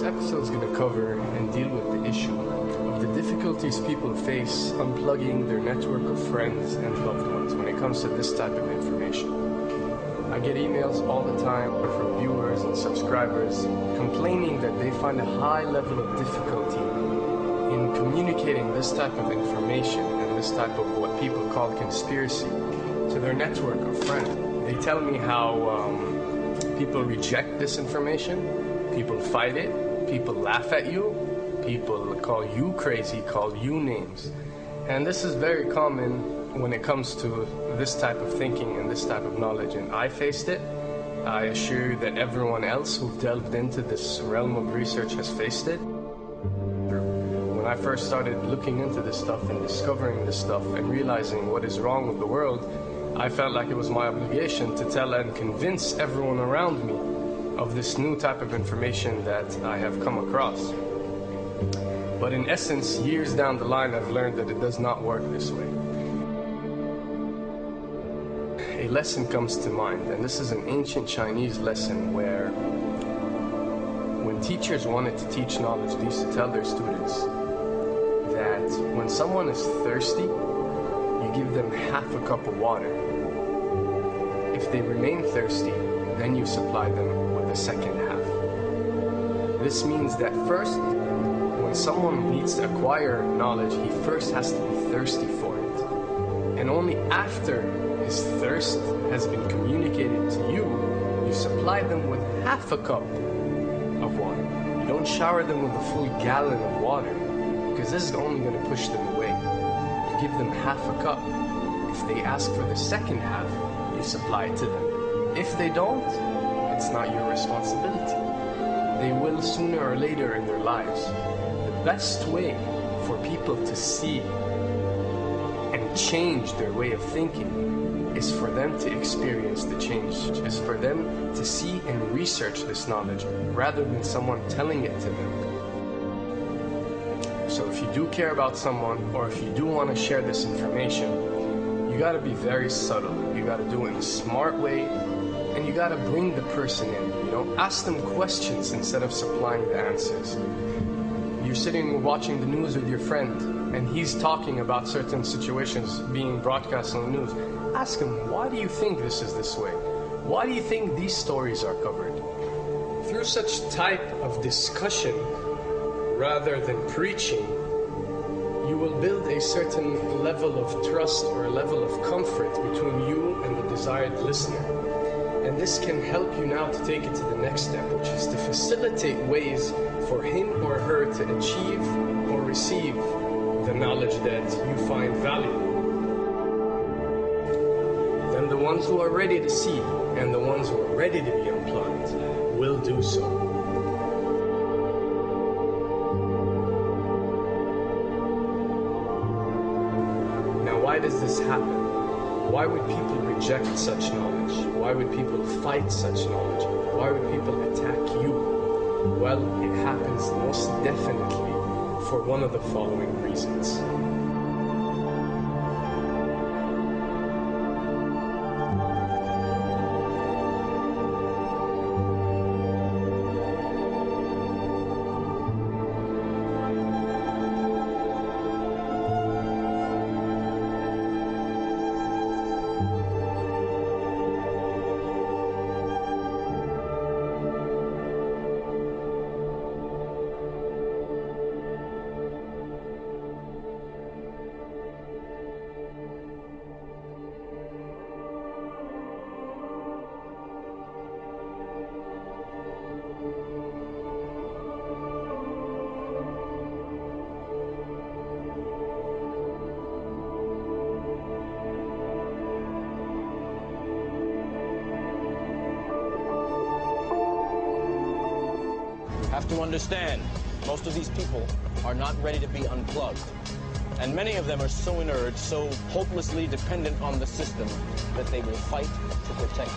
episode is going to cover and deal with the issue of the difficulties people face unplugging their network of friends and loved ones when it comes to this type of information. I get emails all the time from viewers and subscribers complaining that they find a high level of difficulty in communicating this type of information and this type of what people call conspiracy to their network of friends. They tell me how people reject this information. People fight it, people laugh at you, people call you crazy, call you names. And this is very common when it comes to this type of thinking and this type of knowledge. And I faced it. I assure you that everyone else who delved into this realm of research has faced it. When I first started looking into this stuff and discovering this stuff and realizing what is wrong with the world, I felt like it was my obligation to tell and convince everyone around me of this new type of information that I have come across. But in essence, years down the line, I've learned that it does not work this way. A lesson comes to mind, and this is an ancient Chinese lesson where when teachers wanted to teach knowledge, they used to tell their students that when someone is thirsty, you give them half a cup of water. If they remain thirsty, then you supply them with the second half. This means that first, when someone needs to acquire knowledge, he first has to be thirsty for it. And only after his thirst has been communicated to you, you supply them with half a cup of water. You don't shower them with a full gallon of water, because this is only going to push them away. You give them half a cup. If they ask for the second half, you supply it to them. If they don't, it's not your responsibility. They will sooner or later in their lives. The best way for people to see and change their way of thinking is for them to experience the change, is for them to see and research this knowledge rather than someone telling it to them. So if you do care about someone, or if you do want to share this information, you got to be very subtle. You got to do it in a smart way. And you gotta bring the person in, ask them questions instead of supplying the answers. You're sitting watching the news with your friend, and he's talking about certain situations being broadcast on the news. Ask him, why do you think this is this way? Why do you think these stories are covered? Through such type of discussion, rather than preaching, you will build a certain level of trust or a level of comfort between you and the desired listener. And this can help you now to take it to the next step, which is to facilitate ways for him or her to achieve or receive the knowledge that you find valuable. Then the ones who are ready to see and the ones who are ready to be unplugged will do so. Now, why does this happen? Why would people reject such knowledge? Why would people fight such knowledge? Why would people attack you? Well, it happens most definitely for one of the following reasons. Have to understand, most of these people are not ready to be unplugged. And many of them are so inert, so hopelessly dependent on the system, that they will fight to protect it.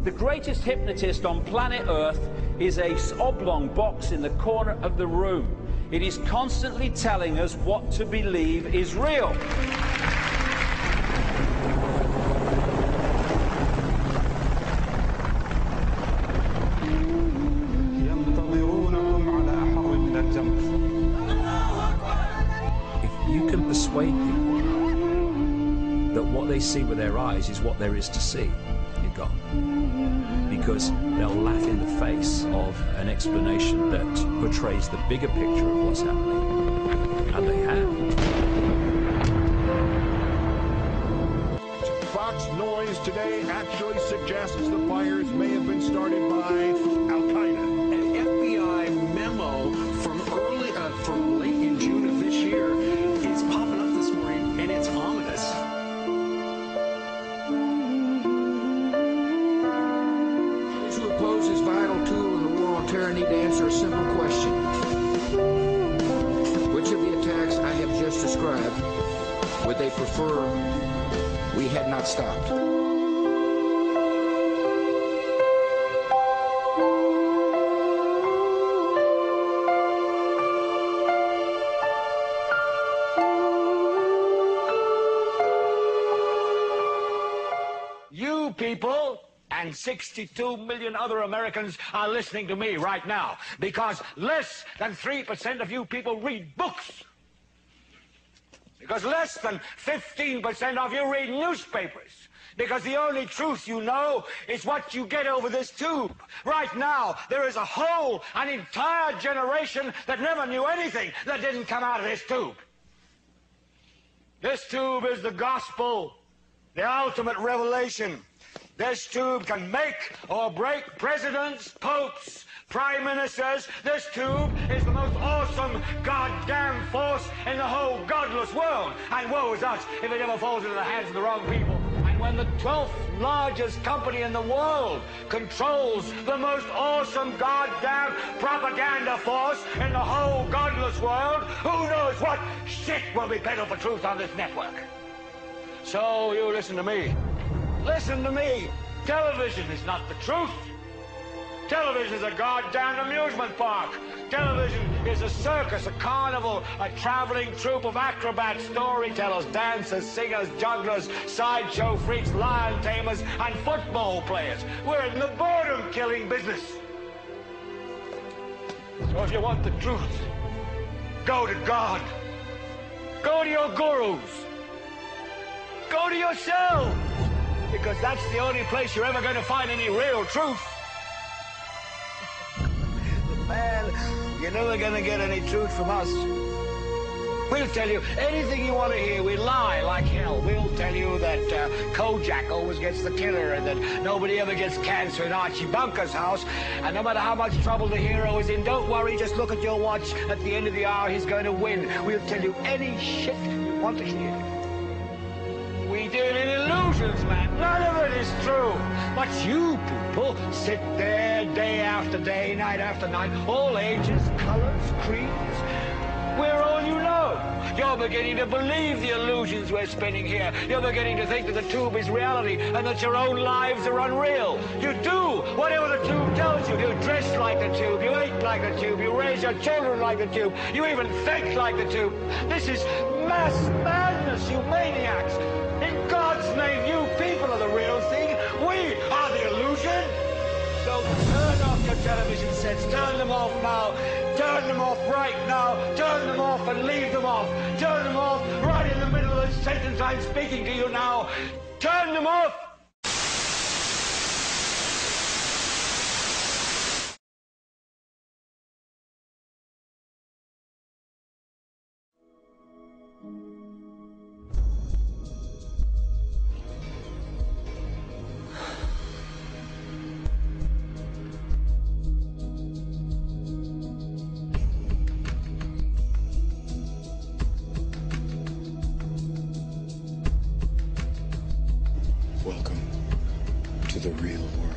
The greatest hypnotist on planet Earth is a oblong box in the corner of the room. It is constantly telling us what to believe is real. If you can persuade people that what they see with their eyes is what there is to see, you're gone. Because they'll laugh in the face of an explanation that portrays the bigger picture of what's happening. And they have. Fox noise today actually suggests the fires may have been started by Al-Qaeda. An FBI memo from late in June of this year is popping up this morning, and it's ominous. Those who oppose this vital tool in the war on terror need to answer a simple question. Which of the attacks I have just described would they prefer we had not stopped? You people and 62 million other Americans are listening to me right now because less than 3% of you people read books. Because less than 15% of you read newspapers. Because the only truth you know is what you get over this tube. Right now, there is an entire generation that never knew anything that didn't come out of this tube. This tube is the gospel, the ultimate revelation. This tube can make or break presidents, popes, prime ministers. This tube is the most awesome goddamn force in the whole godless world. And woe is us if it ever falls into the hands of the wrong people. And when the 12th largest company in the world controls the most awesome goddamn propaganda force in the whole godless world, who knows what shit will be peddled for truth on this network. So you listen to me. Listen to me. Television is not the truth. Television is a goddamn amusement park. Television is a circus, a carnival, a traveling troupe of acrobats, storytellers, dancers, singers, jugglers, sideshow freaks, lion tamers, and football players. We're in the boredom-killing business. So if you want the truth, go to God. Go to your gurus. Go to yourself. Because that's the only place you're ever going to find any real truth. Man, you're never going to get any truth from us. We'll tell you anything you want to hear. We lie like hell. We'll tell you that Kojak always gets the killer and that nobody ever gets cancer in Archie Bunker's house. And no matter how much trouble the hero is in, don't worry, just look at your watch. At the end of the hour, he's going to win. We'll tell you any shit you want to hear. We deal in illusions, man. None of it is true. But you people sit there day after day, night after night, all ages, colors, creeds. We're all you know. You're beginning to believe the illusions we're spinning here. You're beginning to think that the tube is reality and that your own lives are unreal. You do whatever the tube tells you. You dress like the tube. You eat like the tube. You raise your children like the tube. You even think like the tube. This is mass madness, you maniacs. In God's name, you people are the real thing. We are the illusion. So turn off your television sets. Turn them off now. Turn them off right now. Turn them off and leave them off. Turn them off right in the middle of the sentence I'm speaking to you now. Turn them off. Welcome to the real world.